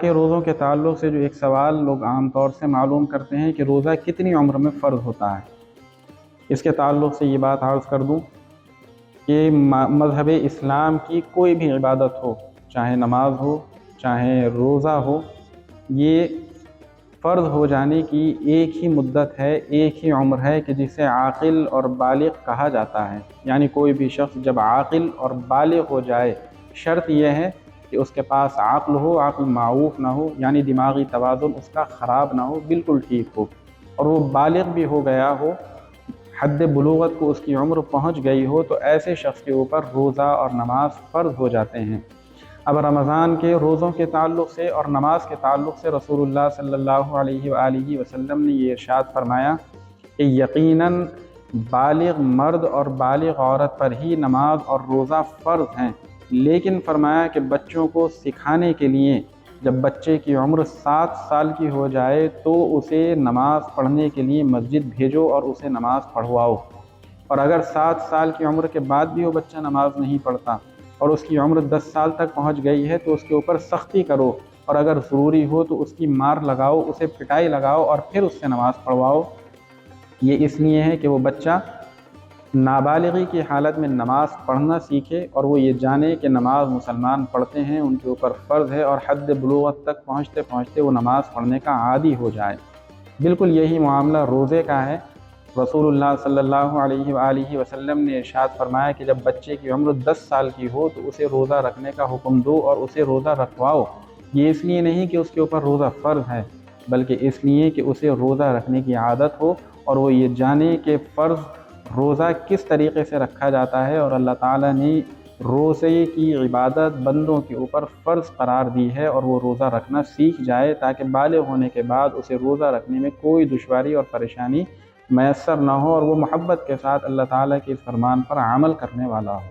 کے روزوں کے تعلق سے جو ایک سوال لوگ عام طور سے معلوم کرتے ہیں کہ روزہ کتنی عمر میں فرض ہوتا ہے، اس کے تعلق سے یہ بات عرض کر دوں کہ مذہب اسلام کی کوئی بھی عبادت ہو، چاہے نماز ہو چاہے روزہ ہو، یہ فرض ہو جانے کی ایک ہی مدت ہے، ایک ہی عمر ہے کہ جسے عاقل اور بالغ کہا جاتا ہے۔ یعنی کوئی بھی شخص جب عاقل اور بالغ ہو جائے، شرط یہ ہے کہ اس کے پاس عقل ہو، عقل معوف نہ ہو، یعنی دماغی توازن اس کا خراب نہ ہو، بالکل ٹھیک ہو، اور وہ بالغ بھی ہو گیا ہو، حد بلوغت کو اس کی عمر پہنچ گئی ہو، تو ایسے شخص کے اوپر روزہ اور نماز فرض ہو جاتے ہیں۔ اب رمضان کے روزوں کے تعلق سے اور نماز کے تعلق سے رسول اللہ صلی اللہ علیہ وآلہ وسلم نے یہ ارشاد فرمایا کہ یقیناً بالغ مرد اور بالغ عورت پر ہی نماز اور روزہ فرض ہیں، لیکن فرمایا کہ بچوں کو سکھانے کے لیے جب بچے کی عمر 7 سال کی ہو جائے تو اسے نماز پڑھنے کے لیے مسجد بھیجو اور اسے نماز پڑھواؤ، اور اگر 7 سال کی عمر کے بعد بھی وہ بچہ نماز نہیں پڑھتا اور اس کی عمر 10 سال تک پہنچ گئی ہے تو اس کے اوپر سختی کرو، اور اگر ضروری ہو تو اس کی مار لگاؤ، اسے پٹائی لگاؤ اور پھر اس سے نماز پڑھواؤ۔ یہ اس لیے ہے کہ وہ بچہ نابالغی کی حالت میں نماز پڑھنا سیکھے اور وہ یہ جانے کہ نماز مسلمان پڑھتے ہیں، ان کے اوپر فرض ہے، اور حد بلوغت تک پہنچتے پہنچتے وہ نماز پڑھنے کا عادی ہو جائے۔ بالکل یہی معاملہ روزے کا ہے۔ رسول اللہ صلی اللہ علیہ وآلہ وسلم نے ارشاد فرمایا کہ جب بچے کی عمر 10 سال کی ہو تو اسے روزہ رکھنے کا حکم دو اور اسے روزہ رکھواؤ۔ یہ اس لیے نہیں کہ اس کے اوپر روزہ فرض ہے، بلکہ اس لیے کہ اسے روزہ رکھنے کی عادت ہو اور وہ یہ جانے کہ فرض روزہ کس طریقے سے رکھا جاتا ہے، اور اللہ تعالیٰ نے روزے کی عبادت بندوں کے اوپر فرض قرار دی ہے، اور وہ روزہ رکھنا سیکھ جائے تاکہ بالغ ہونے کے بعد اسے روزہ رکھنے میں کوئی دشواری اور پریشانی میسر نہ ہو، اور وہ محبت کے ساتھ اللہ تعالیٰ کے اس فرمان پر عمل کرنے والا ہو۔